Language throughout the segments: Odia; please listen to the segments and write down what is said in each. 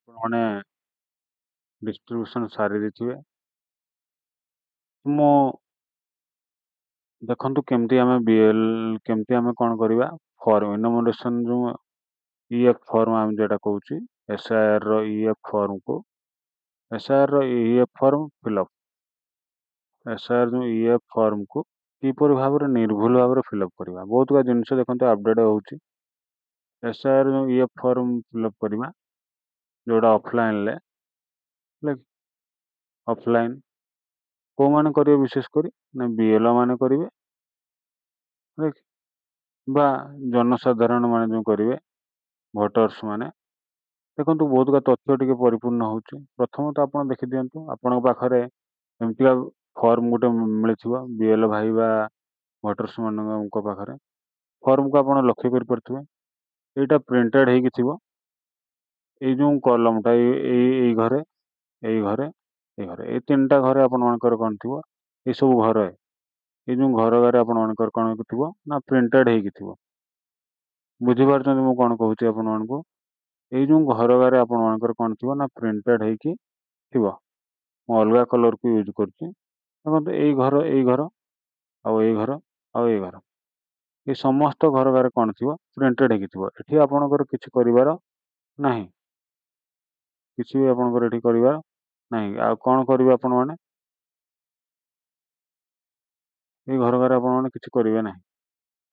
ଆପଣମାନେ ଡିଷ୍ଟ୍ରିବ୍ୟୁସନ୍ ସାରି ଦେଇଥିବେ। ମୁଁ ଦେଖନ୍ତୁ କେମିତି ଆମେ କେମିତି ଆମେ କ'ଣ କରିବା, ଫର୍ମ ଇନୋମୋରେସନ୍ ଯେଉଁ ଇଏଫ୍ ଫର୍ମ ଆମେ ଯେଉଁଟା କହୁଛି, ଏସ୍ଆଇଆର୍‌ର ଇଏଫ୍ ଫର୍ମକୁ ଏସ୍ଆଇଆର୍‌ର ଇଏଫ୍ ଫର୍ମ ଫିଲ୍ଅପ୍ ଏସ୍ଆଇଆର୍ ଯେଉଁ ଇଏଫ୍ ଫର୍ମକୁ କିପରି ଭାବରେ ନିର୍ଭୁଲ ଭାବରେ ଫିଲ୍ଅପ୍ କରିବା। ବହୁତଗୁଡ଼ା ଜିନିଷ ଦେଖନ୍ତୁ ଆପଡ଼େଟ୍ ହେଉଛି। ଏସ୍ଆଇଆର୍ ଯେଉଁ ଇଏଫ୍ ଫର୍ମ ଫିଲ୍ଅପ୍ କରିବା ଯେଉଁଟା ଅଫଲାଇନ୍‌ରେ, ହେଲା କି ଅଫଲାଇନ୍ କେଉଁମାନେ କରିବେ ବିଶେଷ କରି ନା ବିଏଲ୍ଓ ମାନେ କରିବେ, ହେଲା କି ବା ଜନସାଧାରଣ ମାନେ ଯେଉଁ କରିବେ, ଭୋଟର୍ସ ମାନେ। ଦେଖନ୍ତୁ ବହୁତଗୁଡ଼ା ତଥ୍ୟ ଟିକେ ପରିପୂର୍ଣ୍ଣ ହେଉଛି। ପ୍ରଥମତଃ ଆପଣ ଦେଖିଦିଅନ୍ତୁ ଆପଣଙ୍କ ପାଖରେ ଏମିତିକା ଫର୍ମ ଗୋଟେ ମିଳିଥିବ ବିଏଲ୍ଓ ଭାଇ ବା ଭୋଟର୍ସ ମାନଙ୍କ ପାଖରେ। ଫର୍ମକୁ ଆପଣ ଲକ୍ଷ୍ୟ କରିପାରୁଥିବେ, ଏଇଟା ପ୍ରିଣ୍ଟେଡ୍ ହେଇକି ଥିବ। ଏଇ ଯେଉଁ କଲମଟା ଏଇ ଘରେ, ଏଇ ଘରେ, ଏଇ ଘରେ, ଏଇ ତିନିଟା ଘରେ ଆପଣମାନଙ୍କର କ'ଣ ଥିବ, ଏସବୁ ଘରେ, ଏଇ ଯେଉଁ ଘରେ ଆପଣମାନଙ୍କର କ'ଣ ଥିବ ନା ପ୍ରିଣ୍ଟେଡ୍ ହେଇକି ଥିବ। ବୁଝିପାରୁଛନ୍ତି ମୁଁ କ'ଣ କହୁଛି ଆପଣମାନଙ୍କୁ? ଏଇ ଯେଉଁ ଘରେ ଆପଣମାନଙ୍କର କ'ଣ ଥିବ ନା ପ୍ରିଣ୍ଟେଡ୍ ହେଇକି ଥିବ। ମୁଁ ଅଲଗା କଲର୍‌କୁ ୟୁଜ୍ କରୁଛି। ଦେଖନ୍ତୁ ଏଇ ଘର, ଏଇ ଘର, ଆଉ ଏଇ ଘର, ଆଉ ଏଇ ଘର, ଏ ସମସ୍ତ ଘରେ କ'ଣ ଥିବ ପ୍ରିଣ୍ଟେଡ୍ ହେଇକି ଥିବ। ଏଠି ଆପଣଙ୍କର କିଛି କରିବାର ନାହିଁ, କିଛି ବି ଆପଣଙ୍କର ଏଠି କରିବାର ନାହିଁ। ଆଉ କ'ଣ କରିବେ ଆପଣମାନେ, ଏଇ ଘରେ ଆପଣମାନେ କିଛି କରିବେ ନାହିଁ।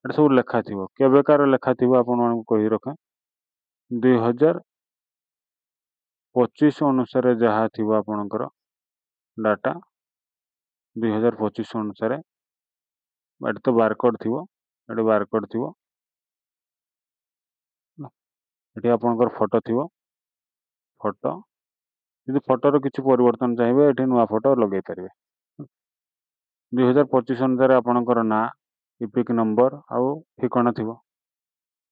ଏଟା ସବୁ ଲେଖା ଥିବ, କେବେକାର ଲେଖା ଥିବ ଆପଣମାନଙ୍କୁ କହି ରଖେ, 2025 ଅନୁସାରେ ଯାହା ଥିବ ଆପଣଙ୍କର ଡାଟା, 2025 ଅନୁସାରେ ଏଠି ତ ବାରକୋଡ୍ ଥିବ, ଏଠି ବାରକୋଡ୍ ଥିବ, ଏଠି ଆପଣଙ୍କର ଫଟୋ ଥିବ, ଫଟୋ ଯଦି ଫଟୋର କିଛି ପରିବର୍ତ୍ତନ ଚାହିଁବେ ଏଠି ନୂଆ ଫଟୋ ଲଗେଇ ପାରିବେ। 2025 ଅନୁସାରେ ଆପଣଙ୍କର ନାଁ, ଇପିକ୍ ନମ୍ବର ଆଉ ଠିକଣା ଥିବ।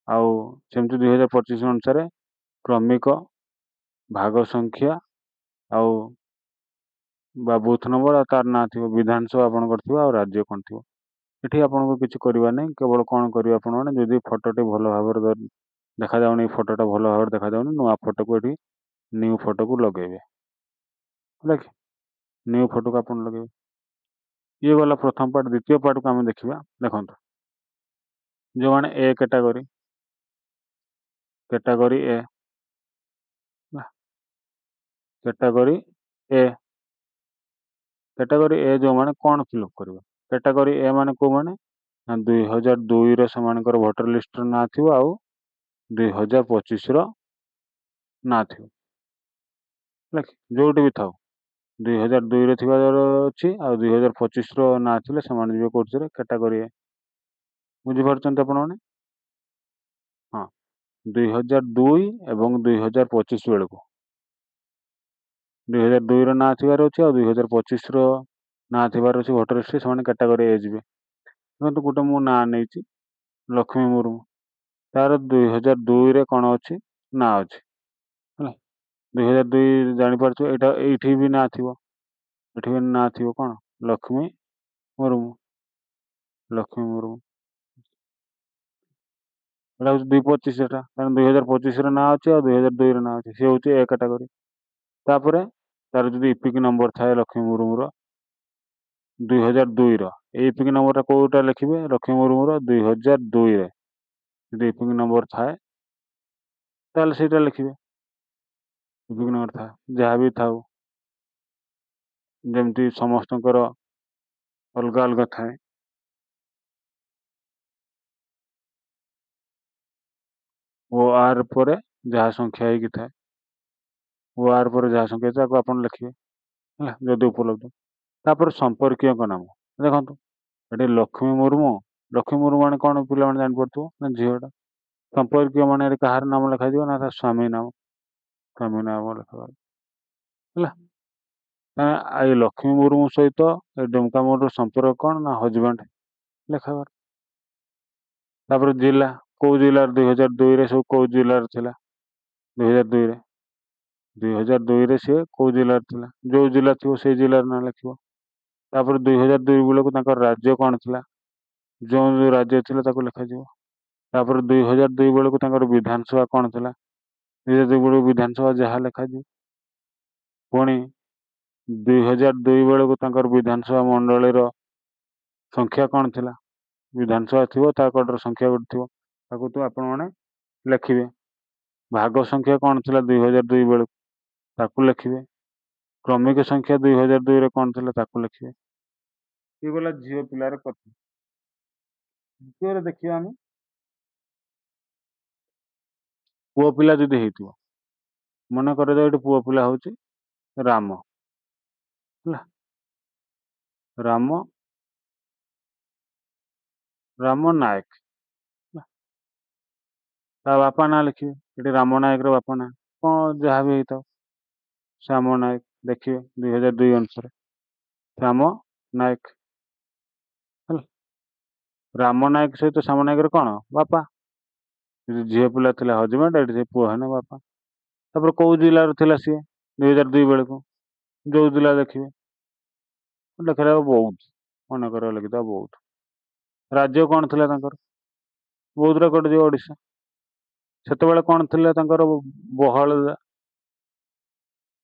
ଆଉ ସେମିତି 2025 ଅନୁସାରେ କ୍ରମିକ, ଭାଗ ସଂଖ୍ୟା ଆଉ ବା ବୁଥ୍ ନମ୍ବର ଆଉ ତାର ନାଁ ଥିବ, ବିଧାନସଭା ଆପଣଙ୍କର ଥିବ ଆଉ ରାଜ୍ୟ କ'ଣ ଥିବ। ଏଠି ଆପଣଙ୍କୁ କିଛି କରିବାର ନାହିଁ। କେବଳ କ'ଣ କରିବେ ଆପଣମାନେ, ଯଦି ଫଟୋଟି ଭଲ ଭାବରେ ଦେଖାଯାଉନି, ଏଇ ଫଟୋଟା ଭଲ ଭାବରେ ଦେଖାଯାଉନି, ନୂଆ ଫଟୋକୁ ଏଠି ନ୍ୟୁ ଫଟୋକୁ ଲଗେଇବେ, ହେଲା କି ନ୍ୟୁ ଫଟୋକୁ ଆପଣ ଲଗେଇବେ। ଇଏ ଗଲା ପ୍ରଥମ ପାର୍ଟ। ଦ୍ୱିତୀୟ ପାର୍ଟକୁ ଆମେ ଦେଖିବା। ଦେଖନ୍ତୁ ଯେଉଁମାନେ ଏ କ୍ୟାଟାଗୋରୀ ଏ, କ୍ୟାଟାଗୋରୀ ଏ, କ୍ୟାଟାଗୋରୀ ଏ ଯେଉଁମାନେ କ'ଣ ଫିଲ୍ଅପ୍ କରିବେ, କ୍ୟାଟାଗୋରୀ ଏ ମାନେ କେଉଁମାନେ ନା 2002ର ସେମାନଙ୍କର ଭୋଟର ଲିଷ୍ଟର ନାଁ ଥିବ ଆଉ 2025ର ନାଁ ଥିବ, ହେଲା କି ଯେଉଁଠି ବି ଥାଉ 2002ରେ ଥିବାର ଅଛି ଆଉ 2025ର ନାଁ ଥିଲେ ସେମାନେ ଯିବେ କୋଉଥିରେ, କ୍ୟାଟାଗୋରୀ ଏ। ବୁଝିପାରୁଛନ୍ତି ଆପଣମାନେ? ହଁ, 2002 ଏବଂ 2025 ବେଳକୁ 2002ର ନାଁ ଥିବାର ଅଛି ଆଉ 2025ର ନାଁ ଥିବାର ଅଛି ଭୋଟର ଲିଷ୍ଟରେ, ସେମାନେ କ୍ୟାଟାଗୋରୀ ଏ ଯିବେ। ଦେଖନ୍ତୁ ଗୋଟେ ମୁଁ ନାଁ ନେଇଛି ଲକ୍ଷ୍ମୀ ମୁର୍ମୁ, ତାର 2002ରେ କ'ଣ ଅଛି ନାଁ ଅଛି, ହେଲା 2002 ଜାଣିପାରୁଥିବ। ଏଇଟା ଏଇଠି ବି ନାଁ ଥିବ, ଏଠି ବି ନାଁ ଥିବ କ'ଣ ଲକ୍ଷ୍ମୀ ମୁର୍ମୁ, ଲକ୍ଷ୍ମୀ ମୁର୍ମୁ। ଏଇଟା ହେଉଛି 2025, ଏଟା କାରଣ 2025ର ନାଁ ଅଛି ଆଉ 2002ର ନାଁ ଅଛି, ସେ ହେଉଛି ଏ କ୍ୟାଟାଗୋରୀ। ତାପରେ ତାର ଯଦି ଇପିକ୍ ନମ୍ବର ଥାଏ ଲକ୍ଷ୍ମୀ ମୁର୍ମୁର 2002ର, ଏଇ ଇପିକ୍ ନମ୍ବରଟା କୋଉଟା ଲେଖିବେ, ଲକ୍ଷ୍ମୀ ମୁର୍ମୁର 2002ରେ ଯଦି ଇପିକ୍ ନମ୍ବର ଥାଏ ତାହେଲେ ସେଇଟା ଲେଖିବେ। ଇପିକ୍ ନମ୍ବର ଥାଏ, ଯାହା ବି ଥାଉ, ଯେମିତି ସମସ୍ତଙ୍କର ଅଲଗା ଅଲଗା ଥାଏ। ଓ ଆର୍ ପରେ ଯାହା ସଂଖ୍ୟା ହେଇକି ଥାଏ, ଓ ଆର୍ ପରେ ଯାହା ସଂଖ୍ୟା ଥାଏ ତାକୁ ଆପଣ ଲେଖିବେ, ହେଲା ଯଦି ଉପଲବ୍ଧ। ତାପରେ ସମ୍ପର୍କୀୟଙ୍କ ନାମ, ଦେଖନ୍ତୁ ଏଠି ଲକ୍ଷ୍ମୀ ମୁର୍ମୁ ମାନେ କ'ଣ ପିଲାମାନେ ଜାଣିପାରୁଥିବ ନା ଝିଅଟା। ସମ୍ପର୍କୀୟ ମାନେ ଏଠି କାହାର ନାମ ଲେଖାଯିବ ନା ତା ସ୍ୱାମୀ ନାମ ଲେଖାଯିବ, ହେଲା। ଏଇ ଲକ୍ଷ୍ମୀ ମୁର୍ମୁ ସହିତ ଏ ଡୁମକା ମୁର୍ମୁର ସମ୍ପର୍କ କ'ଣ ନା ହଜବେଣ୍ଡ ଲେଖାବାର। ତାପରେ ଜିଲ୍ଲା, କୋଉ ଜିଲ୍ଲାର 2002ରେ ସବୁ କୋଉ ଜିଲ୍ଲାର ଥିଲା, 2002ରେ 2002ରେ ସିଏ କୋଉ ଜିଲ୍ଲାର ଥିଲା, ଯୋଉ ଜିଲ୍ଲା ଥିବ ସେଇ ଜିଲ୍ଲାର ନାଁ ଲେଖିବ। ତାପରେ 2002 ବେଳକୁ ତାଙ୍କର ରାଜ୍ୟ କ'ଣ ଥିଲା, ଯେଉଁ ରାଜ୍ୟ ଥିଲା ତାକୁ ଲେଖାଯିବ। ତାପରେ 2002 ବେଳକୁ ତାଙ୍କର ବିଧାନସଭା କ'ଣ ଥିଲା, 2002 ବେଳକୁ ବିଧାନସଭା ଯାହା ଲେଖାଯିବ। ପୁଣି 2002 ବେଳକୁ ତାଙ୍କର ବିଧାନସଭା ମଣ୍ଡଳୀର ସଂଖ୍ୟା କ'ଣ ଥିଲା, ବିଧାନସଭା ଥିବ ତା କଡ଼ର ସଂଖ୍ୟା ଗୋଟେ ଥିବ, ତାକୁ ତ ଆପଣମାନେ ଲେଖିବେ। ଭାଗ ସଂଖ୍ୟା କ'ଣ ଥିଲା 2002 ବେଳକୁ, ତାକୁ ଲେଖିବେ। କ୍ରମିକ ସଂଖ୍ୟା 2002ରେ କ'ଣ ଥିଲା ତାକୁ ଲେଖିବେ। ଇଏ ଗଲା ଝିଅ ପିଲାର କଥା। ଦ୍ୱିତୀୟରେ ଦେଖିବା ଆମେ ପୁଅ ପିଲା ଯଦି ହେଇଥିବ, ମନେ କରାଯାଉ ଏଠି ପୁଅ ପିଲା ହେଉଛି ରାମ ହେଲା। ରାମ ନାୟକ ହେଲା। ତା ବାପା ନାଁ ଲେଖିବେ। ଏଠି ରାମ ନାୟକର ବାପା ନାଁ କ'ଣ ଯାହା ବି ହେଇଥାଉ, ଶ୍ୟାମ ନାୟକ ଦେଖିବେ 2002 ଅନୁସାରେ ଶ୍ୟାମ ନାୟକ ହେଲା। ରାମ ନାୟକ ସହିତ ଶ୍ୟାମ ନାୟକର କ'ଣ ବାପା, ଯଦି ଝିଅ ପିଲା ଥିଲା ହଜବେଣ୍ଡ, ଏଠି ସେ ପୁଅ ହେନେ ବାପା। ତାପରେ କୋଉ ଜିଲ୍ଲାର ଥିଲା ସିଏ 2002 ବେଳକୁ, ଯୋଉ ଜିଲ୍ଲା ଦେଖିବେ ଲେଖିଦେବ ବୌଦ୍ଧ, ମନେକର ଲେଖିଦେବ ବୌଦ୍ଧ। ରାଜ୍ୟ କ'ଣ ଥିଲା ତାଙ୍କର, ବୌଦ୍ଧରେ କଟିଯିବ ଓଡ଼ିଶା। ସେତେବେଳେ କ'ଣ ଥିଲା ତାଙ୍କର ବହଳ,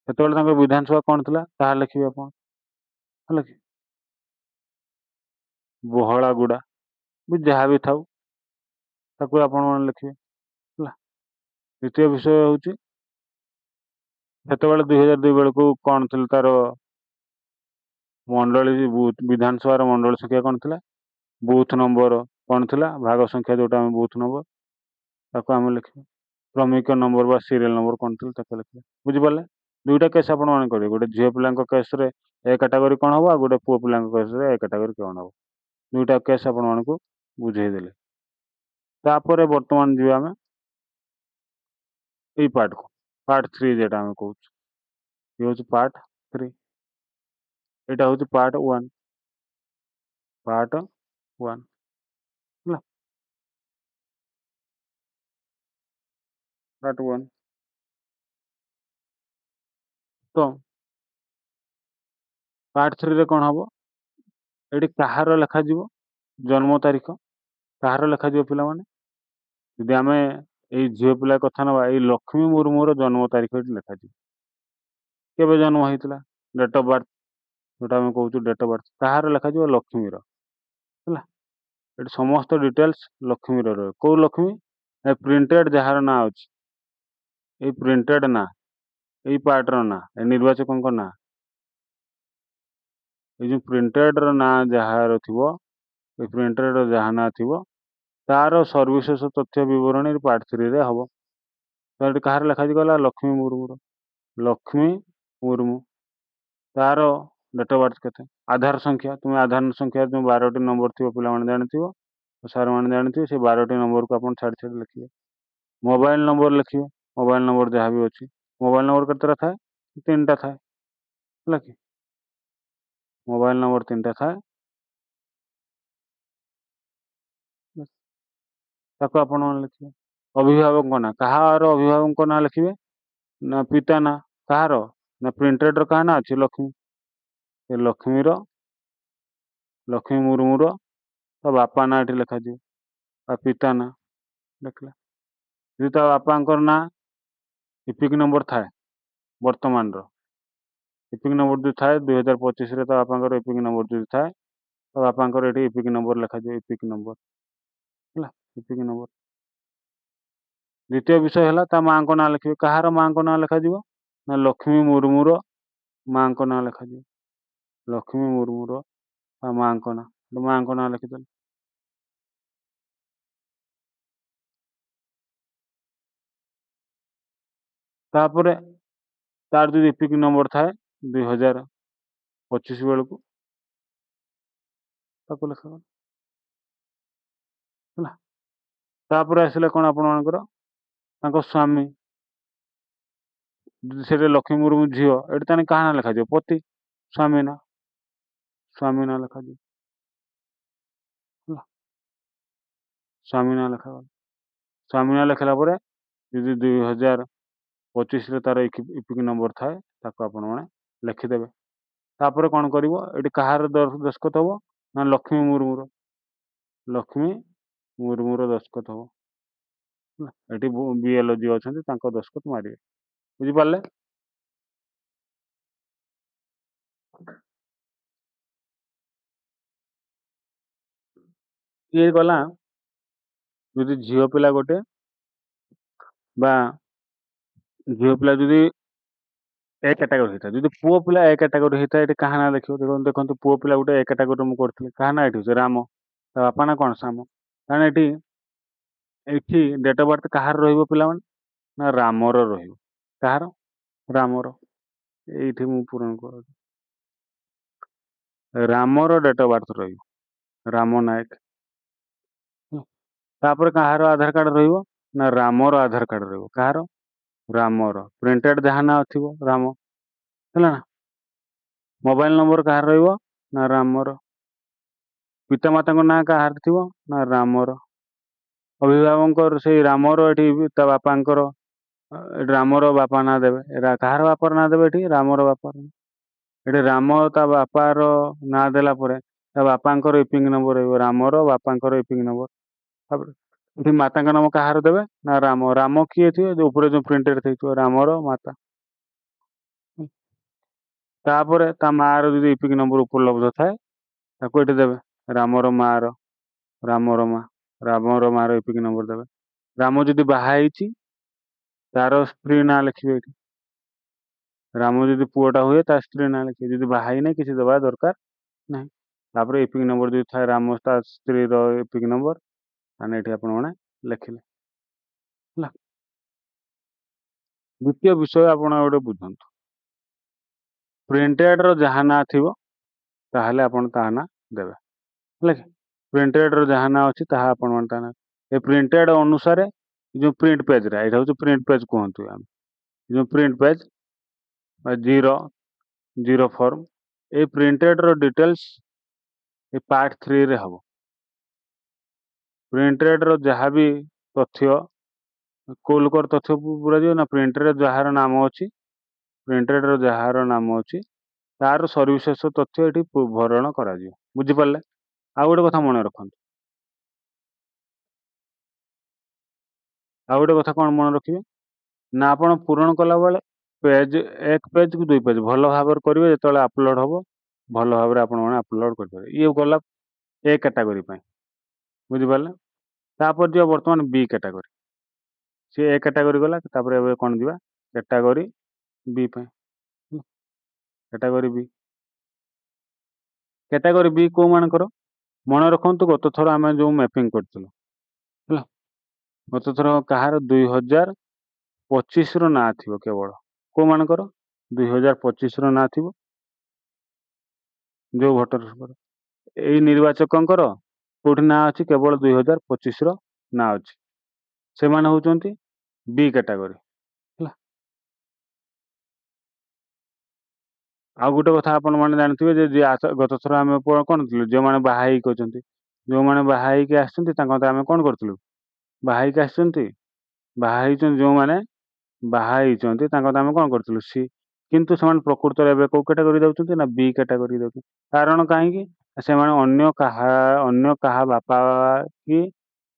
ସେତେବେଳେ ତାଙ୍କର ବିଧାନସଭା କ'ଣ ଥିଲା ତାହା ଲେଖିବେ ଆପଣ ହେଲା କି। ବହଳାଗୁଡ଼ା ବି ଯାହା ବି ଥାଉ ତାକୁ ଆପଣମାନେ ଲେଖିବେ ହେଲା। ଦ୍ୱିତୀୟ ବିଷୟ ହେଉଛି ସେତେବେଳେ 2002 ବେଳକୁ କ'ଣ ଥିଲା ତାର ମଣ୍ଡଳୀ, ବିଧାନସଭାର ମଣ୍ଡଳୀ ସଂଖ୍ୟା କ'ଣ ଥିଲା, ବୁଥ ନମ୍ବର କ'ଣ ଥିଲା, ଭାଗ ସଂଖ୍ୟା ଯୋଉଟା ଆମେ ବୁଥ ନମ୍ବର ତାକୁ ଆମେ ଲେଖିବା। କ୍ରମିକ ନମ୍ବର ବା ସିରିଏଲ ନମ୍ବର କ'ଣ ଥିଲା ତାକୁ ଲେଖିବା। ବୁଝିପାରିଲେ? ଦୁଇଟା କେସ୍ ଆପଣମାନେ କରିବେ। ଗୋଟେ ଝିଅ ପିଲାଙ୍କ କେସ୍ରେ ଏ କାଟାଗୋରୀ କ'ଣ ହେବ, ଆଉ ଗୋଟେ ପୁଅ ପିଲାଙ୍କ କେସ୍ରେ ଏ କାଟାଗୋରୀ କ'ଣ ହେବ। ଦୁଇଟା କେସ୍ ଆପଣମାନଙ୍କୁ ବୁଝେଇଦେଲେ। ତାପରେ ବର୍ତ୍ତମାନ ଯିବା ଆମେ ଏଇ ପାର୍ଟକୁ, ପାର୍ଟ 3 যেটা ଆମେ କହୁଛୁ। ଇଏ ହେଉଛି ପାର୍ଟ 3, ଏଇଟା ହେଉଛି ପାର୍ଟ 1 ହେଲା। ପାର୍ଟ 1 ତ ପାର୍ଟ 3ରେ କ'ଣ ହେବ, ଏଠି କାହାର ଲେଖାଯିବ ଜନ୍ମ ତାରିଖ, କାହାର ଲେଖାଯିବ ପିଲାମାନେ। ଯଦି ଆମେ ଏଇ ଝିଅ ପିଲା କଥା ନେବା, ଏଇ ଲକ୍ଷ୍ମୀ ମୁର୍ମୁର ଜନ୍ମ ତାରିଖ ଏଠି ଲେଖାଯିବ। କେବେ ଜନ୍ମ ହେଇଥିଲା, ଡେଟ୍ ଅଫ୍ ବାର୍ଥ, ଯୋଉଟା ଆମେ କହୁଛୁ ଡେଟ୍ ଅଫ୍ ବାର୍ଥ କାହାର ଲେଖାଯିବ, ଲକ୍ଷ୍ମୀର ହେଲା। ଏଠି ସମସ୍ତ ଡିଟେଲ୍ସ ଲକ୍ଷ୍ମୀର ରହିବ। କୋଉ ଲକ୍ଷ୍ମୀ, ଏ ପ୍ରିଣ୍ଟେଡ୍ ଯାହାର ନାଁ ଅଛି, ଏଇ ପ୍ରିଣ୍ଟେଡ୍ ନାଁ, ଏଇ ପାର୍ଟର ନାଁ, ଏ ନିର୍ବାଚକଙ୍କ ନାଁ, ଏଇ ଯେଉଁ ପ୍ରିଣ୍ଟେଡ୍ର ନାଁ ଯାହାର ଥିବ, ଏ ପ୍ରିଣ୍ଟେଡ୍ର ଯାହା ନାଁ ଥିବ ତାର ସର୍ବିଶେଷ ତଥ୍ୟ ବିବରଣୀ ପାର୍ଟ 3ରେ ହେବ। ତ ଏଠି କାହାର ଲେଖାଯିବ ଗଲା, ଲକ୍ଷ୍ମୀ ମୁର୍ମୁର। ଲକ୍ଷ୍ମୀ ମୁର୍ମୁ, ତାର ଡେଟ୍ ଅଫ୍ ବାର୍ଥ କେତେ, ଆଧାର ସଂଖ୍ୟା, ତୁମେ ଆଧାର ସଂଖ୍ୟା ଯେଉଁ 12ଟି ନମ୍ବର ଥିବ ପିଲାମାନେ ଜାଣିଥିବ, ସାର୍ମାନେ ଜାଣିଥିବେ, ସେ 12ଟି ନମ୍ବରକୁ ଆପଣ ଛାଡ଼ି ଛାଡ଼ି ଲେଖିବେ। ମୋବାଇଲ ନମ୍ବର ଲେଖିବେ, ମୋବାଇଲ ନମ୍ବର ଯାହା ବି ଅଛି। ମୋବାଇଲ ନମ୍ବର କେତେଟା ଥାଏ, 3ଟା ଥାଏ ହେଲା କି। ମୋବାଇଲ ନମ୍ବର 3ଟା ଥାଏ, ତାକୁ ଆପଣମାନେ ଲେଖିବେ। ଅଭିଭାବକଙ୍କ ନାଁ, କାହାର ଅଭିଭାବକଙ୍କ ନାଁ ଲେଖିବେ ନା ପିତା ନାଁ, କାହାର ନା ପ୍ରିଣ୍ଟେଡ୍ର କାହା ନାଁ ଅଛି, ଲକ୍ଷ୍ମୀ। ଏ ଲକ୍ଷ୍ମୀ ମୁର୍ମୁର ତା ବାପା ନାଁ ଏଠି ଲେଖାଯିବ, ତା ପିତା ନାଁ ଲେଖିଲା। ଯଦି ତା ବାପାଙ୍କର ନାଁ ଇପିକ୍ ନମ୍ବର ଥାଏ, ବର୍ତ୍ତମାନର ଇପିକ୍ ନମ୍ବର ଯଦି ଥାଏ 2025ରେ ତା ବାପାଙ୍କର ଇପିକ୍ ନମ୍ବର ଯଦି ଥାଏ, ତା ବାପାଙ୍କର ଏଠି ଇପିକ୍ ନମ୍ବର ଲେଖାଯିବ, ଇପିକ୍ ନମ୍ବର ହେଲା, ଇପିକ୍ ନମ୍ବର। ଦ୍ୱିତୀୟ ବିଷୟ ହେଲା ତା ମାଆଙ୍କ ନାଁ ଲେଖିବେ। କାହାର ମାଆଙ୍କ ନାଁ ଲେଖାଯିବ ନା ଲକ୍ଷ୍ମୀ ମୁର୍ମୁର ମାଆଙ୍କ ନାଁ ଲେଖାଯିବ। ଲକ୍ଷ୍ମୀ ମୁର୍ମୁର ତା ମାଆଙ୍କ ନାଁ, ମାଆଙ୍କ ନାଁ ଲେଖିଦେଲେ। ତାପରେ ତାର ଯଦି ଇପିକ୍ ନମ୍ବର ଥାଏ 2025 ବେଳକୁ ତାକୁ ଲେଖାଗଲା ହେଲା। ତାପରେ ଆସିଲେ କ'ଣ ଆପଣମାନଙ୍କର, ତାଙ୍କ ସ୍ୱାମୀ, ଯଦି ସେଠି ଲକ୍ଷ୍ମୀ ମୁର୍ମୁ ଝିଅ, ଏଠି ତାହେଲେ କାହା ନାଁ ଲେଖାଯିବ, ପତି, ସ୍ୱାମୀ ନାଁ, ସ୍ୱାମୀ ନାଁ ଲେଖାଯିବ ହେଲା। ସ୍ୱାମୀ ନାଁ ଲେଖାଗଲା। ସ୍ୱାମୀ ନାଁ ଲେଖିଲା ପରେ ଯଦି 2025ରେ ତାର ଇପିକ୍ ନମ୍ବର ଥାଏ, ତାକୁ ଆପଣମାନେ ଲେଖିଦେବେ। ତାପରେ କ'ଣ କରିବ, ଏଠି କାହାର ଦସ୍ତଖତ ହେବ ନା ଲକ୍ଷ୍ମୀ ମୁର୍ମୁର, ଲକ୍ଷ୍ମୀ ମୁର୍ମୁର ଦସ୍ତଖତ ହେବ। ଏଠି BLO ଯିଏ ଅଛନ୍ତି ତାଙ୍କ ଦସ୍ତଖତ ମାରିବେ। ବୁଝିପାରିଲେ? ଇଏ ଗଲା ଯଦି ଝିଅ ପିଲା ଗୋଟେ ବା ଝିଅ ପିଲା ଯଦି ଏ କ୍ୟାଟାଗୋରୀ ହେଇଥାଏ, ଯଦି ପୁଅ ପିଲା ଏ କ୍ୟାଟାଗୋରୀ ହେଇଥାଏ, ଏଠି କାହା ନାଁ ଲେଖିବ? ଦେଖନ୍ତୁ ପୁଅ ପିଲା ଗୋଟେ ଏ କ୍ୟାଟାଗୋରୀରେ ମୁଁ କରିଥିଲି, କାହା ନାଁ ଏଠି ଅଛି? ରାମ। ତା ବାପା ନା କଣ? ଶ୍ୟାମ। କାରଣ ଏଠି ଡେଟ୍ ଅଫ୍ ବାର୍ଥ କାହାର ରହିବ ପିଲାମାନେ? ନା ରାମର ରହିବ। କାହାର? ରାମର। ଏଇଠି ମୁଁ ପୂରଣ କରୁଛି, ରାମର ଡେଟ୍ ଅଫ୍ ବାର୍ଥ ରହିବ, ରାମ ନାୟକ। ତାପରେ କାହାର ଆଧାର କାର୍ଡ ରହିବ? ନା ରାମର ଆଧାର କାର୍ଡ ରହିବ। କାହାର? ରାମର। ପ୍ରିଣ୍ଟେଡ୍ ଯାହା ନାଁ ଥିବ ରାମ, ହେଲା ନା? ମୋବାଇଲ ନମ୍ବର କାହାର ରହିବ? ନା ରାମର। ପିତାମାତାଙ୍କ ନାଁ କାହାର ଥିବ? ନା ରାମର। ଅଭିଭାବକଙ୍କର ସେଇ ରାମର, ଏଠି ତା ବାପାଙ୍କର ଏଠି ରାମର ବାପା ନାଁ ଦେବେ। କାହାର ବାପାର ନାଁ ଦେବେ? ଏଠି ରାମର ବାପାର। ଏଠି ରାମ ତା ବାପାର ନାଁ ଦେଲା ପରେ ତା ବାପାଙ୍କର ଇପିଙ୍ଗ ନମ୍ବର ରହିବ, ରାମର ବାପାଙ୍କର ଇପିଙ୍ଗ ନମ୍ବର। ତାପରେ ଏଠି ମାତାଙ୍କ ନାମ କାହାର ଦେବେ? ନା ରାମ। ରାମ କିଏ ଥିବେ? ଯୋଉ ଉପରେ ଯୋଉ ପ୍ରିଣ୍ଟେଡ୍ ଥିବ ରାମର ମାତା। ତାପରେ ତା ମାଆର ଯଦି ଇପିଙ୍ଗ ନମ୍ବର ଉପଲବ୍ଧ ଥାଏ ତାକୁ ଏଠି ଦେବେ, ରାମର ମାଆର, ରାମର ମା, ରାମର ମାଆର ଇପିଙ୍ଗ ନମ୍ବର ଦେବେ। ରାମ ଯଦି ବାହା ହେଇଛି ତାର ସ୍ତ୍ରୀ ନାଁ ଲେଖିବେ ଏଠି। ରାମ ଯଦି ପୁଅଟା ହୁଏ ତା ସ୍ତ୍ରୀ ନାଁ ଲେଖିବେ। ଯଦି ବାହା ହେଇନାହିଁ କିଛି ଦେବା ଦରକାର ନାହିଁ। ତାପରେ ଇପିଙ୍ଗ ନମ୍ବର ଯଦି ଥାଏ ରାମ ତା ସ୍ତ୍ରୀର ଇପିଙ୍ଗ ନମ୍ବର, ତାହେଲେ ଏଠି ଆପଣମାନେ ଲେଖିଲେ, ହେଲା। ଦ୍ୱିତୀୟ ବିଷୟ ଆପଣ ଗୋଟେ ବୁଝନ୍ତୁ, ପ୍ରିଣ୍ଟେଡ୍ ର ଯାହା ନାଁ ଥିବ ତାହେଲେ ଆପଣ ତାହା ନାଁ ଦେବେ, ହେଲା କି? ପ୍ରିଣ୍ଟେଡ୍ ର ଯାହା ନାଁ ଅଛି ତାହା ଆପଣମାନେ ତା ନାଁ। ଏ ପ୍ରିଣ୍ଟେଡ୍ ଅନୁସାରେ ଯୋଉ ପ୍ରିଣ୍ଟ ପେଜ୍ ଟା, ଏଇଟା ହଉଛି ପ୍ରିଣ୍ଟ ପେଜ୍ କୁହନ୍ତୁ ଆମେ। ଯୋଉ ପ୍ରିଣ୍ଟ ପେଜ୍ ଜିରୋ ଫର୍ମ, ଏଇ ପ୍ରିଣ୍ଟେଡ୍ ର ଡିଟେଲ୍ସ ଏ ପାର୍ଟ 3 ରେ ହବ। ପ୍ରିଣ୍ଟେଡ୍ ର ଯାହାବି ତଥ୍ୟ କୋଉ ଲୋକର ତଥ୍ୟ ପୁରାଯିବ? ନା ପ୍ରିଣ୍ଟେଡ୍ ଯାହାର ନାମ ଅଛି, ପ୍ରିଣ୍ଟେଡ୍ ର ଯାହାର ନାମ ଅଛି ତାର ସବିଶେଷ ତଥ୍ୟ ଏଠି ଭରଣ କରାଯିବ। ବୁଝିପାରିଲେ? ଆଉ ଗୋଟେ କଥା ମନେ ରଖନ୍ତୁ, ଆଉ ଗୋଟେ କଥା କଣ ମନେ ରଖିବେ? ନା ଆପଣ ପୂରଣ କଲା ବେଳେ ପେଜ୍ 1 ପେଜ୍ କୁ 2 ପେଜ୍ ଭଲ ଭାବରେ କରିବେ। ଯେତେବେଳେ ଅପଲୋଡ୍ ହବ ଭଲ ଭାବରେ ଆପଣମାନେ ଅପଲୋଡ୍ କରିପାରିବେ। ଇଏ ଗଲା ଏ କ୍ୟାଟାଗୋରୀ ପାଇଁ। ବୁଝିପାରିଲେ? ତାପରେ ଯିବା ବର୍ତ୍ତମାନ B କ୍ୟାଟାଗୋରୀ। ସିଏ ଏ କ୍ୟାଟାଗୋରୀ ଗଲା, ତାପରେ ଏବେ କଣ ଯିବା? କ୍ୟାଟାଗୋରୀ B ପାଇଁ। Category B। କ୍ୟାଟାଗୋରୀ B କୋଉ ମାନଙ୍କର? ମନେ ରଖନ୍ତୁ ଗତ ଥର ଆମେ ଯୋଉ ମ୍ୟାପିଂ କରିଥିଲୁ, ହେଲା। ଗତ ଥର କାହାର? 2025 ର ନାଁ ଥିବ କେବଳ। କୋଉ ମାନଙ୍କର? 2025 ର ନାଁ ଥିବ ଯୋଉ ଭୋଟର। ଏଇ ନିର୍ବାଚକଙ୍କର କୋଉଠି ନାଁ ଅଛି? କେବଳ 2025 ର ନାଁ ଅଛି। ସେମାନେ ହଉଛନ୍ତି B କ୍ୟାଟାଗୋରୀ, ହେଲା। ଆଉ ଗୋଟେ କଥା ଆପଣ ମାନେ ଜାଣିଥିବେ ଯେ ଗତ ଥର ଆମେ କଣ ଥିଲୁ? ଯେଉଁମାନେ ବାହା ହେଇକି ଅଛନ୍ତି, ଯୋଉମାନେ ବାହା ହେଇକି ଆସିଛନ୍ତି ତାଙ୍କ କଥା ଆମେ କଣ କରିଥିଲୁ? ବାହା ହେଇକି ଆସିଛନ୍ତି, ବାହା ହେଇଛନ୍ତି ଯୋଉମାନେ ବାହା ହେଇଛନ୍ତି ତାଙ୍କ କଥା ଆମେ କଣ କରିଥିଲୁ? ସି। କିନ୍ତୁ ସେମାନେ ପ୍ରକୃତରେ ଏବେ କୋଉ କ୍ୟାଟାଗୋରୀ ଯାଉଛନ୍ତି? ନା B କ୍ୟାଟାଗୋରୀ ଯାଉଛନ୍ତି। କାରଣ କାହିଁକି? ସେମାନେ ଅନ୍ୟ କାହା ବାପା କି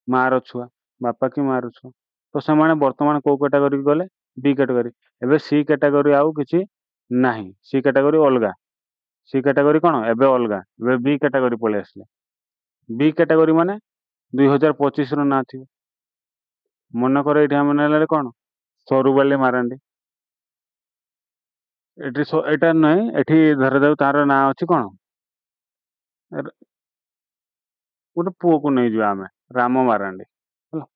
ମାର ଛୁଆ, ବାପା କି ମାର ଛୁଆ। ତ ସେମାନେ ବର୍ତ୍ତମାନ କୋଉ କ୍ୟାଟାଗୋରୀ ଗଲେ? B category. ଏବେ C କ୍ୟାଟାଗୋରୀ ଆଉ କିଛି ନାହିଁ। C କ୍ୟାଟାଗୋରୀ ଅଲଗା। C କ୍ୟାଟାଗୋରୀ କଣ? ଏବେ ଅଲଗା। ଏବେ B କ୍ୟାଟାଗୋରୀ ପଳେଇ ଆସିଲେ। B କ୍ୟାଟାଗୋରୀ ମାନେ 2025 ର ନାଁ ଥିବ। ମନେକର ଏଇଠି ଆମେ ନେଲେ କଣ? ସରୁବାଲି ମାରାଣ୍ଡି। ଏଇଟା ନୁହେଁ, ଏଠି ଧରାଯାଉ ତାର ନାଁ ଅଛି କଣ? ଗୋଟେ ପୁଅକୁ ନେଇଯିବା ଆମେ, ରାମ ମାରାଣ୍ଡି, ହେଲା।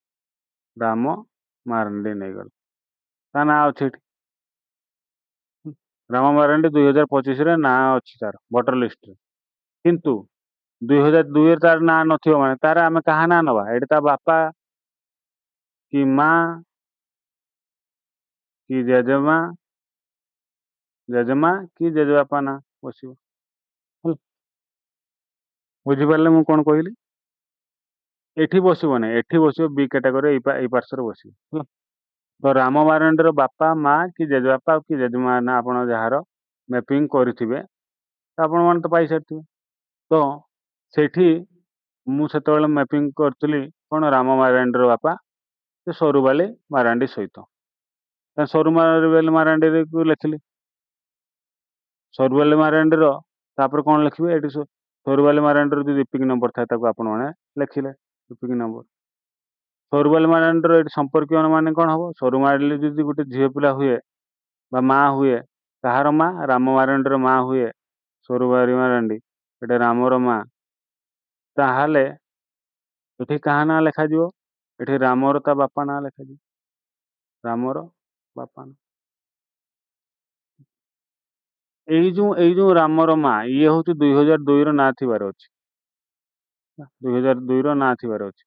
ରାମ ମାରାଣ୍ଡି ନେଇଗଲେ, ତା ନାଁ ଅଛି ଏଠି। ରାମ ମାରାଣ୍ଡି 2025 ରେ ନାଁ ଅଛି ତାର ଭୋଟର ଲିଷ୍ଟରେ। କିନ୍ତୁ 2002 ରେ ତାର ନାଁ ନଥିବ, ମାନେ ତାର ଆମେ କାହା ନାଁ ନବା? ଏଠି ତା ବାପା କି ମା କି ଜେଜେମା କି ଜେଜେବାପା ନାଁ ବସିବ, ହେଲା। ବୁଝିପାରିଲେ ମୁଁ କଣ କହିଲି? ଏଠି ବସିବ ନାହିଁ, ଏଠି ବସିବ B କ୍ୟାଟାଗୋରୀ, ଏଇ ପାର୍ଶ୍ୱରେ ବସିବ, ହେଲା। ତ ରାମ ମାରାଣ୍ଡିର ବାପା ମା କି ଜେଜେବାପା କି ଜେଜେମା ନାଁ ଆପଣ ଯାହାର ମ୍ୟାପିଂ କରିଥିବେ ଆପଣମାନେ ତ ପାଇସାରିଥିବେ। ତ ସେଇଠି ମୁଁ ସେତେବେଳେ ମ୍ୟାପିଂ କରିଥିଲି କଣ? ରାମ ମାରାଣ୍ଡିର ବାପା ସେ ସରୁବାଲି ମାରାଣ୍ଡି ସହିତ। ସରୁବାଲି ମାରାଣ୍ଡିକୁ ଲେଖିଲି। ସରୁବାଲି ମାରାଣ୍ଡିର ତାପରେ କ'ଣ ଲେଖିବେ ଏଠି ସରୁବାଲି ମାରାଣ୍ଡିର ଯଦି ଇପିକ୍ ନମ୍ବର ଥାଏ ତାକୁ ଆପଣମାନେ ଲେଖିଲେ ଇପିକ୍ ନମ୍ବର। ସରୁବାଲି ମାରାଣ୍ଡିର ଏଠି ସମ୍ପର୍କୀୟ ମାନେ କ'ଣ ହବ? ସରୁବାଲି ଯଦି ଗୋଟେ ଝିଅ ପିଲା ହୁଏ ବା ମା ହୁଏ, କାହାର ମା? ରାମ ମାରାଣ୍ଡିର ମା ହୁଏ ସରୁବାଲି ମାରାଣ୍ଡି, ଏଟା ରାମର ମା। ତାହେଲେ ଏଠି କାହା ନାଁ ଲେଖାଯିବ? ଏଠି ରାମର ତା ବାପା ନାଁ ଲେଖାଯିବ। ରାମର ବାପା ନାଁ। ଏଇ ଯୋଉ ରାମର ମା ଇଏ ହଉଛି 2002ର ନାଁ ଥିବାର ଅଛି। 2002ର ନାଁ ଥିବାର ଅଛି।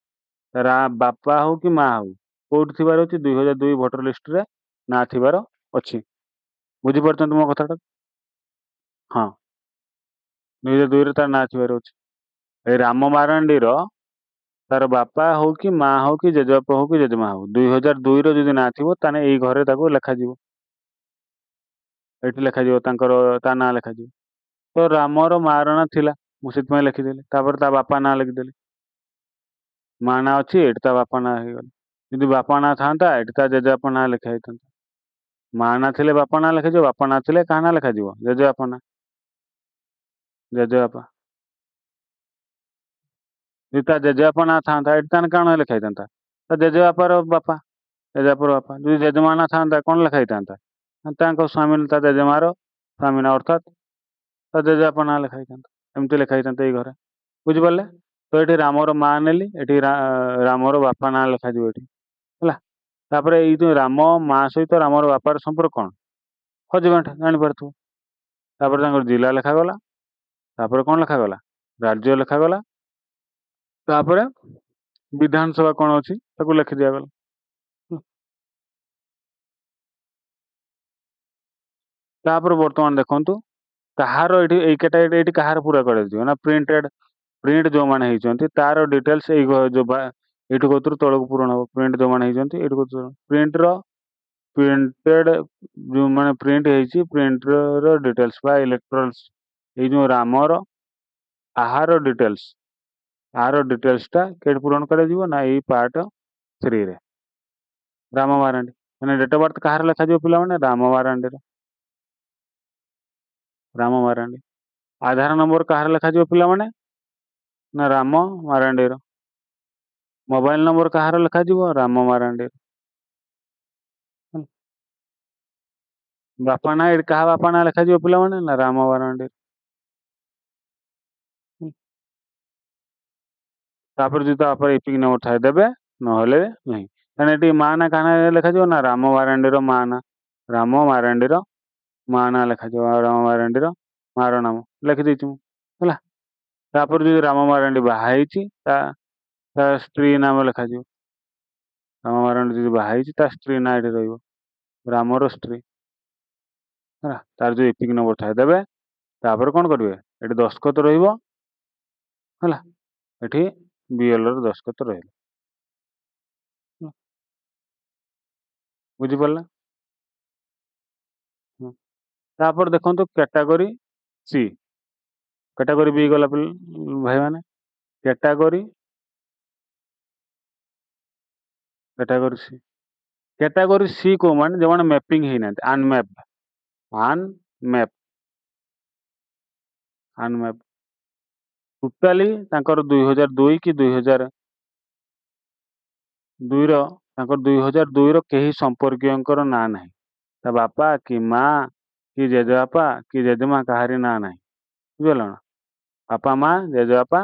ବାପା ହଉ କି ମା ହଉ କୋଉଠି ଥିବାର ଅଛି? 2002 ଭୋଟର ଲିଷ୍ଟରେ ନାଁ ଥିବାର ଅଛି। ବୁଝିପାରୁଛନ୍ତି ମୋ କଥାଟା? ହଁ, 2002ରେ ତାର ନାଁ ଥିବାର ଅଛି। ଏଇ ରାମ ମାରାଣ୍ଡିର ତାର ବାପା ହଉ କି ମା ହଉ କି ଜେଜେବାପା ହଉ କି ଜେଜେମା ହଉ 2002ର ଯଦି ନାଁ ଥିବ ତାହେଲେ ଏଇ ଘରେ ତାକୁ ଲେଖାଯିବ। ଏଠି ଲେଖାଯିବ ତା ନାଁ ଲେଖାଯିବ। ତ ରାମର ମାର ନାଁ ଥିଲା, ମୁଁ ସେଥିପାଇଁ ଲେଖିଦେଲି। ତାପରେ ତା ବାପା ନାଁ ଲେଖିଦେଲି। ମା ନାଁ ଅଛି, ଏଠି ତା ବାପା ନାଁ ହେଇଗଲା। ଯଦି ବାପା ନାଁ ଥାନ୍ତା ଏଠି ତା ଜେଜେବାପା ନାଁ ଲେଖା ହେଇଥାନ୍ତା। ମା ନାଁ ଥିଲେ ବାପା ନାଁ ଲେଖାଯିବ, ବାପା ନାଁ ଥିଲେ କାହା ନାଁ ଲେଖାଯିବ? ଜେଜେବାପା ନାଁ। ଜେଜେବାପା। ଯଦି ତା ଜେଜେବାପା ନାଁ ଥାନ୍ତା ଏଠି ତାହେଲେ କ'ଣ ଲେଖା ହେଇଥାନ୍ତା? ତା ଜେଜେବାପାର ବାପା, ଜେଜେବାପାର ବାପା। ଯଦି ଜେଜେମା ନାଁ ଥାନ୍ତା କ'ଣ ଲେଖା ହେଇଥାନ୍ତା? ତାଙ୍କ ସ୍ୱାମୀ ତା ଜେଜେମାର ସ୍ୱାମୀ ନାଁ ଅର୍ଥାତ୍ ତା ଜେଜେବାପା ନାଁ ଲେଖା ହେଇଥାନ୍ତା। ଏମିତି ଲେଖା ହେଇଥାନ୍ତା ଏଇ ଘରେ। ବୁଝିପାରିଲେ? ତ ଏଠି ରାମର ମା ନେଲି, ଏଠି ରାମର ବାପା ନାଁ ଲେଖାଯିବ ଏଠି ହେଲା। ତାପରେ ଏଇ ଯୋଉ ରାମ ମା ସହିତ ରାମର ବାପାର ସମ୍ପର୍କ କ'ଣ? ହଜବେଣ୍ଡ, ଜାଣିପାରୁଥିବ। ତାପରେ ତାଙ୍କର ଜିଲ୍ଲା ଲେଖାଗଲା। ତାପରେ କ'ଣ ଲେଖାଗଲା? ରାଜ୍ୟ ଲେଖାଗଲା। ତାପରେ ବିଧାନସଭା କ'ଣ ଅଛି ତାକୁ ଲେଖି ଦିଆଗଲା। ତାପରେ ବର୍ତ୍ତମାନ ଦେଖନ୍ତୁ କାହାର ଏଇ କ୍ୟାଟାଗୋରୀ ଏଇଠି କାହାର ପୁରା କରାଯିବ ନା ପ୍ରିଣ୍ଟ ଯୋଉମାନେ ହେଇଛନ୍ତି ତାର ଡିଟେଲ୍ସ ଏଇଠୁ କତରୁ ତଳକୁ ପୂରଣ ହବ। ପ୍ରିଣ୍ଟ ଯୋଉମାନେ ହେଇଛନ୍ତି ଏଇଠୁ କତରୁ ପ୍ରିଣ୍ଟେଡ ଯୋଉମାନେ ପ୍ରିଣ୍ଟ ହେଇଛି ପ୍ରିଣ୍ଟର ଡିଟେଲ୍ସ ବା ଇଲେକ୍ଟ୍ରାଲ୍ସ ଏଇ ଯୋଉ ରାମର ଆହାର ଡିଟେଲ୍ସଟା କେଉଁଠି ପୂରଣ କରାଯିବ ନା ଏଇ ପାର୍ଟ 3ରେ। ରାମ ମାରାଣ୍ଡି ମାନେ ଡେଟ୍ ଅଫ୍ ବାର୍ଥ କାହାର ଲେଖାଯିବ ପିଲାମାନେ? ରାମ ମାରାଣ୍ଡିର। ରାମ ମାରାଣ୍ଡି। ଆଧାର ନମ୍ବର କାହାର ଲେଖାଯିବ ପିଲାମାନେ? ନା ରାମ ମାରାଣ୍ଡିର। ମୋବାଇଲ ନମ୍ବର କାହାର ଲେଖାଯିବ? ରାମ ମାରାଣ୍ଡିର। ବାପା ନାଁ ଏଠି କାହା ବାପା ନାଁ ଲେଖାଯିବ ପିଲାମାନେ? ନା ରାମ ମାରାଣ୍ଡିର। ତାପରେ ଯଦି ତା ବାପାର ଇପିକ୍ ନମ୍ବର ଥାଏ ଦେବେ, ନହେଲେ ନାହିଁ। କାରଣ ଏଠି ମା ନାଁ କାହା ନାଁ ଲେଖାଯିବ? ନା ରାମ ମାରାଣ୍ଡିର ମା ନାଁ। ରାମ ମାରାଣ୍ଡିର ମା ନାଁ ଲେଖାଯିବ। ରାମ ମାରାଣ୍ଡିର ମାର ନାମ ଲେଖିଦେଇଛି ମୁଁ ହେଲା। ତାପରେ ଯଦି ରାମ ମାରାଣ୍ଡି ବାହା ହେଇଛି ତା ସ୍ତ୍ରୀ ନାମ ଲେଖାଯିବ। ରାମ ମାରାଣ୍ଡି ଯଦି ବାହା ହେଇଛି ତା ସ୍ତ୍ରୀ ନାଁ ଏଠି ରହିବ, ରାମର ସ୍ତ୍ରୀ ହେଲା। ତାର ଯୋଉ ଇପିକ୍ ନମ୍ବର ଥାଏ ଦେବେ। ତାପରେ କ'ଣ କରିବେ? ଏଠି ଦସ୍ତଖତ ରହିବ ହେଲା। ଏଠି ବିଏଲ୍ଓର ଦସ୍ତଖତ ରହିବ। ବୁଝିପାରିଲେ? ତାପରେ ଦେଖନ୍ତୁ କ୍ୟାଟାଗୋରୀ ସି। କ୍ୟାଟାଗୋରୀ ବି ଗଲା ଭାଇମାନେ। Category C. କ୍ୟାଟାଗୋରୀ ସି କୋଉମାନେ? ଯୋଉମାନେ ମ୍ୟାପିଂ ହେଇନାହାନ୍ତି, ଅନମ୍ୟାପ୍। ଟୋଟାଲି ତାଙ୍କର 2002 କି 2002ର କେହି ସମ୍ପର୍କୀୟଙ୍କର ନାଁ ନାହିଁ। ତା ବାପା କି ମା କି ଜେଜେବାପା କି ଜେଜେମା କାହାରି ନାଁ ନାହିଁ। ବୁଝିଗଲା ନା? ବାପା ମା ଜେଜେବାପା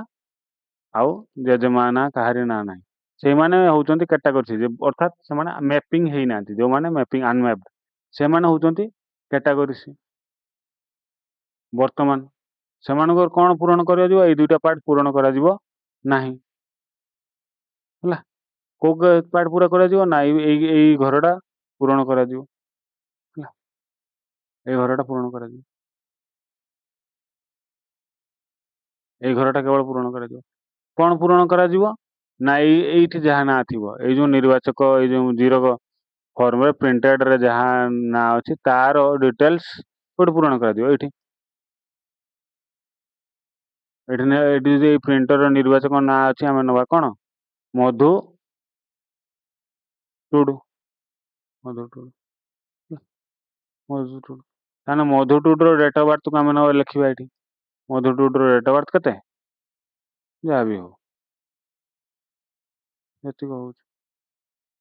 ଆଉ ଜେଜେମା ନାଁ କାହାରି ନାଁ ନାହିଁ। ସେଇମାନେ ହଉଛନ୍ତି କ୍ୟାଟାଗୋରୀ ସି, ଅର୍ଥାତ୍ ସେମାନେ ମ୍ୟାପିଂ ହେଇନାହାନ୍ତି। ଯୋଉମାନେ ଅନମ୍ୟାପ୍ଡ ସେମାନେ ହଉଛନ୍ତି କ୍ୟାଟାଗୋରୀ ସି। ବର୍ତ୍ତମାନ ସେମାନଙ୍କର କ'ଣ ପୂରଣ କରାଯିବ? ଏଇ ଦୁଇଟା ପାର୍ଟ ପୂରଣ କରାଯିବ ନାହିଁ ହେଲା। କୋଉ ପାର୍ଟ ପୂରା କରାଯିବ? ନା ଏଇ ଘରଟା ପୂରଣ କରାଯିବ ହେଲା। ଏଇ ଘରଟା ପୂରଣ କରାଯିବ। ଏଇ ଘରଟା କେବଳ ପୂରଣ କରାଯିବ। କ'ଣ ପୂରଣ କରାଯିବ? ନା ଏଇଠି ଯାହା ନାଁ ଥିବ, ଏଇ ଯୋଉ ନିର୍ବାଚକ ଏଇ ଯୋଉ 0 ଫର୍ମରେ ପ୍ରିଣ୍ଟେଡରେ ଯାହା ନାଁ ଅଛି ତାର ଡିଟେଲ୍ସ କୋଉଠି ପୂରଣ କରାଯିବ? ଏଇଠି ଯଦି ଏଇ ପ୍ରିଣ୍ଟରର ନିର୍ବାଚକ ନାଁ ଅଛି ଆମେ ନେବା କ'ଣ? ମଧୁ ଟୁଡୁ ମଧୁ ଟୁଡୁ ମଧୁ ଟୁଡୁ ତାହେଲେ ମଧୁ ଟୁଡୁର ଡେଟ୍ ଅଫ୍ ବାର୍ଥକୁ ଆମେ ଲେଖିବା ଏଠି। ମଧୁ ଟୁଡୁର ଡେଟ୍ ଅଫ୍ ବାର୍ଥ କେତେ? ଯାହା ବି ହଉ ଯେତିକି ହଉଛି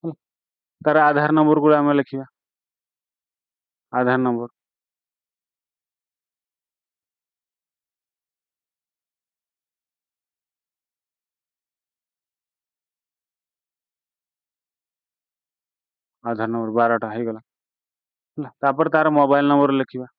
ହେଲା। ତାର ଆଧାର ନମ୍ବର ଗୁଡ଼ା ଆମେ ଲେଖିବା। ଆଧାର ନମ୍ବର ଆଧାର ନମ୍ବର 12ଟା ହେଇଗଲା ହେଲା। ତାପରେ ତାର ମୋବାଇଲ ନମ୍ବର ଲେଖିବା।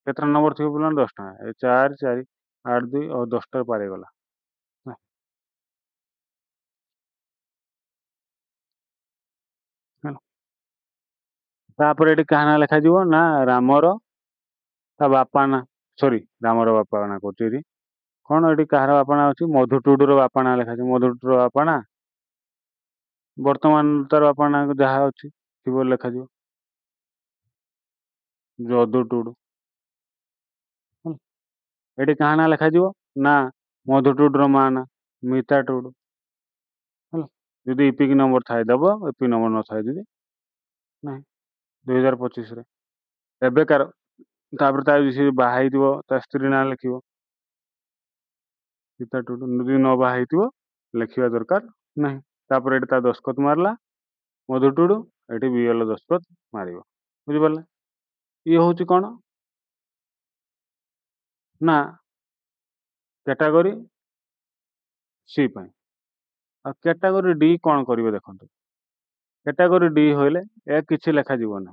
କେତେ ନମ୍ବର ଥିବ ବୋଲେ 10 ଟଙ୍କା। 4 4 8 2 ଆଉ 10ଟା ପାର ହେଇଗଲା। ହେଲା। ତାପରେ ଏଠି କାହା ନାଁ ଲେଖାଯିବ ନା ରାମର ତା ବାପା ନା, ସରି ରାମର ବାପା ନା କରୁଛି ଏଠି। କଣ ଏଠି କାହାର ବାପା ନାଁ ଅଛି? ମଧୁ ଟୁଡୁର ବାପା ନାଁ ଲେଖାଯିବ। ମଧୁ ଟୁଡୁର ବାପା ନାଁ ବର୍ତ୍ତମାନ ତାର ବାପା ନାଁ ଯାହା ଅଛି ଥିବ ଲେଖାଯିବ। ଯଦୁ ଟୁଡୁ। ଏଠି କାହା ନାଁ ଲେଖାଯିବ ନା ମଧୁ ଟୁଡୁର ମା ନା ମିତା ଟୁଡୁ ହେଲା। ଯଦି ଇପିକ୍ ନମ୍ବର ଥାଏ ଦବ, ଇପିକ୍ ନମ୍ବର ନଥାଏ ଯଦି ନାହିଁ। 2025ରେ ଏବେକାର। ତାପରେ ତା ସେ ବାହା ହେଇଥିବ ତା ସ୍ତ୍ରୀ ନାଁ ଲେଖିବ ମିତା ଟୁଡୁ। ଯଦି ନ ବାହା ହେଇଥିବ ଲେଖିବା ଦରକାର ନାହିଁ। ତାପରେ ଏଠି ତା ଦସ୍ତଖତ ମାରିଲା ମଧୁ ଟୁଡୁ, ଏଠି ବିଏଲ ଦସ୍ତଖତ ମାରିବ। ବୁଝିପାରିଲେ? ଇଏ ହଉଛି କଣ ନା କ୍ୟାଟାଗୋରୀ ସି ପାଇଁ। ଆଉ କ୍ୟାଟାଗୋରୀ ଡି କଣ କରିବେ ଦେଖନ୍ତୁ। କ୍ୟାଟାଗୋରୀ ଡି ହଇଲେ ଏ କିଛି ଲେଖାଯିବନି।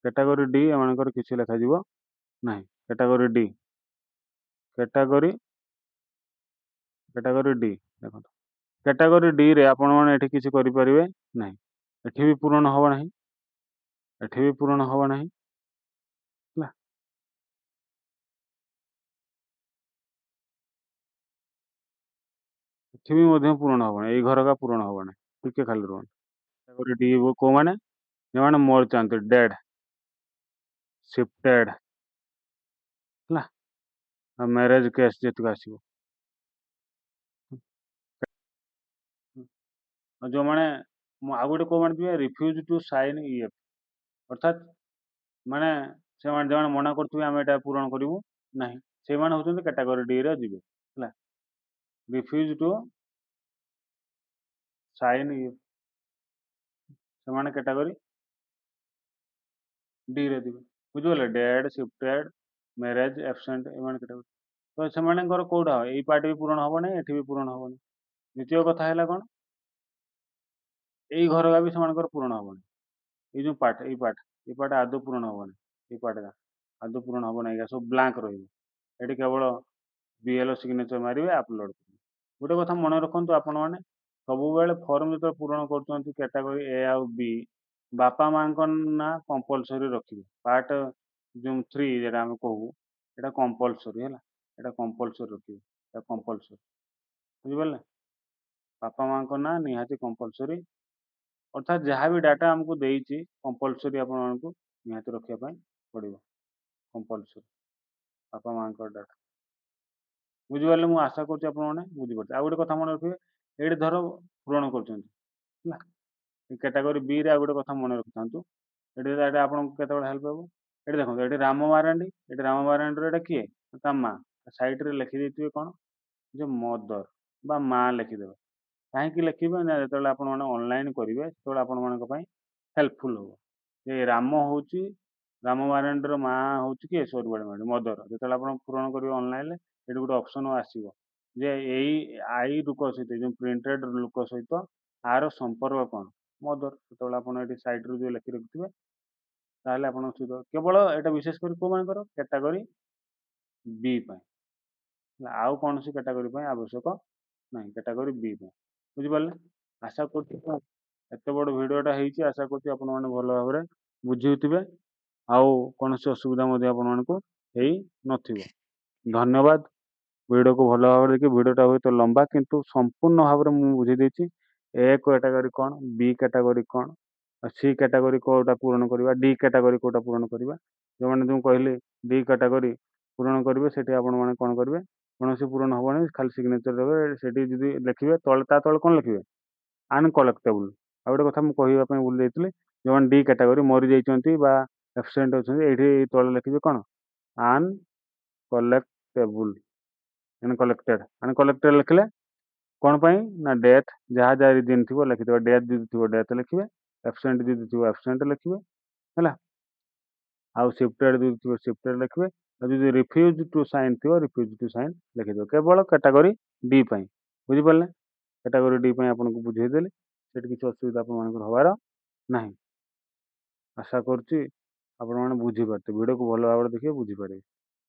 କ୍ୟାଟାଗୋରୀ ଡି ଏମାନଙ୍କର କିଛି ଲେଖାଯିବ ନାହିଁ। କ୍ୟାଟାଗୋରୀ ଡି କ୍ୟାଟାଗୋରୀ ଡି ଦେଖନ୍ତୁ। କ୍ୟାଟାଗୋରୀ ଡି ରେ ଆପଣମାନେ ଏଠି କିଛି କରିପାରିବେ ନାହିଁ। ଏଠି ବି ପୂରଣ ହବ ନାହିଁ, ଏଠି ବି ପୂରଣ ହବ ନାହିଁ ହେଲା। ଏଠି ବି ମଧ୍ୟ ପୂରଣ ହବ ନାହିଁ। ଏଇ ଘରକା ପୂରଣ ହବ ନାହିଁ। ଟିକେ ଖାଲି ରୁହନ୍ତୁ। କ୍ୟାଟାଗୋରୀ ଡି କୋଉମାନେ? ଯେଉଁମାନେ ମରିଛନ୍ତି, ଡେଡ୍, ଶିଫ୍ଟେଡ୍ ହେଲା। ଆଉ ମ୍ୟାରେଜ କେସ୍ ଯେତିକି ଆସିବ। ଆଉ ଯେଉଁମାନେ ଆଉ ଗୋଟେ କୋଉମାନେ ଥିବେ ରିଫ୍ୟୁଜ ଟୁ ସାଇନ୍ ଇଏଫ୍, ଅର୍ଥାତ୍ ମାନେ ସେମାନେ ଯେଉଁମାନେ ମନା କରୁଥିବେ ଆମେ ଏଇଟା ପୂରଣ କରିବୁ ନାହିଁ, ସେମାନେ ହଉଛନ୍ତି କ୍ୟାଟାଗୋରୀ ଡି ରେ ଯିବେ ହେଲା। ରିଫ୍ୟୁଜ ଟୁ ସାଇନ୍ ଇଏଫ୍, ସେମାନେ କ୍ୟାଟାଗୋରୀ ଡି ରେ ଯିବେ। ବୁଝିପାରିଲେ? ଡେଡ୍, ଶିଫ୍ଟେଡ୍, ମ୍ୟାରେଜ, ଆବସେଣ୍ଟ ଏମାନେ କ୍ୟାଟାଗୋରୀ। ତ ସେମାନଙ୍କର କୋଉଟା ଏଇ ପାର୍ଟ ବି ପୂରଣ ହବ ନାହିଁ, ଏଠି ବି ପୂରଣ ହବନି। ଦ୍ୱିତୀୟ କଥା ହେଲା କଣ, ଏଇ ଘରକା ବି ସେମାନଙ୍କର ପୂରଣ ହବନି। ଏଇ ଯୋଉ ପାର୍ଟ, ଏଇ ପାର୍ଟ ଆଦୌ ପୂରଣ ହବନି। ଏଇ ପାର୍ଟଟା ଆଦୌ ପୂରଣ ହବ ନାହିଁ, ସବୁ ବ୍ଲାଙ୍କ ରହିବ। ଏଠି କେବଳ ବିଏଲ ସିଗ୍ନେଚର ମାରିବେ, ଆପଲୋଡ କରିବେ। ଗୋଟେ କଥା ମନେ ରଖନ୍ତୁ ଆପଣମାନେ, ସବୁବେଳେ ଫର୍ମ ଯେତେବେଳେ ପୂରଣ କରୁଛନ୍ତି କ୍ୟାଟାଗୋରୀ ଏ ଆଉ ବି, ବାପା ମାଙ୍କ ନାଁ କମ୍ପଲସରି ରଖିବେ। ପାର୍ଟ ଯୋଉ 3 ଯେଟା ଆମେ କହୁ ଏଟା କମ୍ପଲସରି ହେଲା। ଏଟା କମ୍ପଲସରି ରଖିବେ, ଏଟା କମ୍ପଲସରି। ବୁଝିପାରିଲେ? ବାପା ମାଙ୍କ ନାଁ ନିହାତି କମ୍ପଲସରି। ଅର୍ଥାତ୍ ଯାହା ବି ଡାଟା ଆମକୁ ଦେଇଛି କମ୍ପଲସରି ଆପଣମାନଙ୍କୁ ନିହାତି ରଖିବା ପାଇଁ ପଡ଼ିବ। କମ୍ପଲସରି ବାପା ମାଙ୍କର ଡାଟା। ବୁଝିପାରିଲେ? ମୁଁ ଆଶା କରୁଛି ଆପଣମାନେ ବୁଝିପାରୁଥିବେ। ଆଉ ଗୋଟେ କଥା ମନେ ରଖିବେ, ଏଇଠି ଧର ପୂରଣ କରୁଛନ୍ତି ହେଲା, କ୍ୟାଟାଗୋରୀ ବି ରେ ଆଉ ଗୋଟେ କଥା ମନେ ରଖିଥାନ୍ତୁ। ଏଠି ଆପଣଙ୍କୁ କେତେବେଳେ ହେଲ୍ପ ହେବ। ଏଠି ଦେଖନ୍ତୁ, ଏଠି ରାମ ମାରାଣ୍ଡି, ଏଠି ରାମ ମାରାଣ୍ଡିର ଏଟା କିଏ? ତା ମା। ସାଇଡରେ ଲେଖିଦେଇଥିବେ କଣ, ଯେ ମଦର ବା ମା ଲେଖିଦେବେ। କାହିଁକି ଲେଖିବେ ନା ଯେତେବେଳେ ଆପଣମାନେ ଅନଲାଇନ୍ କରିବେ ସେତେବେଳେ ଆପଣମାନଙ୍କ ପାଇଁ ହେଲ୍ପଫୁଲ୍ ହେବ। ଯେ ରାମ ହେଉଛି ରାମ ମାରାଣ୍ଡିର ମା ହେଉଛି କିଏ? ସୌରବାଣୀ ମାରାଣ୍ଡି, ମଦର। ଯେତେବେଳେ ଆପଣ ପୂରଣ କରିବେ ଅନଲାଇନରେ, ଏଠି ଗୋଟେ ଅପସନ୍ ଆସିବ ଯେ ଏଇ ଆଇ ଲୋକ ସହିତ, ଯେଉଁ ପ୍ରିଣ୍ଟେଡ୍ ଲୋକ ସହିତ ଆର ସମ୍ପର୍କ କଣ, ମଦର। ସେତେବେଳେ ଆପଣ ଏଠି ସାଇଡରୁ ଯୋଉ ଲେଖି ରଖିଥିବେ ତାହେଲେ ଆପଣଙ୍କ ସହିତ, କେବଳ ଏଟା ବିଶେଷ କରି କୋଉମାନଙ୍କର, କ୍ୟାଟାଗୋରୀ ବି ପାଇଁ, ଆଉ କୌଣସି କ୍ୟାଟାଗୋରୀ ପାଇଁ ଆବଶ୍ୟକ ନାହିଁ, କ୍ୟାଟାଗୋରୀ ବି ପାଇଁ। ବୁଝିପାରିଲେ? ଆଶା କରୁଛି ଏତେ ବଡ଼ ଭିଡ଼ିଓଟା ହେଇଛି, ଆଶା କରୁଛି ଆପଣମାନେ ଭଲ ଭାବରେ ବୁଝିଥିବେ ଆଉ କୌଣସି ଅସୁବିଧା ମଧ୍ୟ ଆପଣମାନଙ୍କୁ ହେଇ ନଥିବ। ଧନ୍ୟବାଦ। ଭିଡ଼ିଓକୁ ଭଲ ଭାବରେ ଦେଖି ଭିଡ଼ିଓଟା ହୁଏତ ଲମ୍ବା କିନ୍ତୁ ସମ୍ପୂର୍ଣ୍ଣ ଭାବରେ ମୁଁ ବୁଝେଇ ଦେଇଛି। ଏ କ୍ୟାଟାଗୋରୀ କ'ଣ, ବି କ୍ୟାଟାଗୋରୀ କ'ଣ, ସି କ୍ୟାଟାଗୋରୀ କୋଉଟା ପୂରଣ କରିବା, ଡି କ୍ୟାଟାଗୋରୀ କୋଉଟା ପୂରଣ କରିବା। ଯେଉଁମାନେ ଯେଉଁ କହିଲି ଡି କ୍ୟାଟାଗୋରୀ ପୂରଣ କରିବେ ସେଠି ଆପଣମାନେ କ'ଣ କରିବେ, କୌଣସି ପୂରଣ ହବନି, ଖାଲି ସିଗ୍ନେଚର ଦେବେ। ସେଠି ଯଦି ଲେଖିବେ ତଳେ ତା ତଳେ କ'ଣ ଲେଖିବେ, ଅନକଲେକ୍ଟେବୁଲ। ଆଉ ଗୋଟେ କଥା ମୁଁ କହିବା ପାଇଁ ଭୁଲି ଯାଇଥିଲି, ଯେଉଁମାନେ ଡି କ୍ୟାଟାଗୋରୀ ମରିଯାଇଛନ୍ତି ବା ଆବସେଣ୍ଟ ଅଛନ୍ତି ଏଇଠି ତଳେ ଲେଖିବେ କ'ଣ, ଅନକଲେକ୍ଟେବୁଲ, ଅନକଲେକ୍ଟେଡ ଲେଖିଲେ କ'ଣ ପାଇଁ ନା ଡେଥ୍, ଯାହା ଯାହା ରିଜିନ୍ ଥିବ ଲେଖିଦେବେ। ଡେଥ୍ ଯଦି ଥିବ ଡେଥ୍ ଲେଖିବେ, ଆବସେଣ୍ଟ ଯଦି ଥିବ ଆବସେଣ୍ଟ ଲେଖିବେ ହେଲା। ଆଉ ସିଫ୍ଟେଡ ଯଦି ଥିବ ସିଫ୍ଟେଡ ଲେଖିବେ। ଆଉ ଯଦି ରିଫ୍ୟୁଜ ଟୁ ସାଇନ୍ ଥିବ ରିଫ୍ୟୁଜ ଟୁ ସାଇନ୍ ଲେଖିଦେବେ, କେବଳ କ୍ୟାଟାଗୋରୀ ଡି ପାଇଁ। ବୁଝିପାରିଲେ? କ୍ୟାଟାଗୋରୀ ଡି ପାଇଁ ଆପଣଙ୍କୁ ବୁଝେଇଦେଲି, ସେଠି କିଛି ଅସୁବିଧା ଆପଣମାନଙ୍କର ହବାର ନାହିଁ। ଆଶା କରୁଛି ଆପଣମାନେ ବୁଝିପାରିଥିବେ। ଭିଡ଼ିଓକୁ ଭଲ ଭାବରେ ଦେଖିବେ, ବୁଝିପାରିବେ।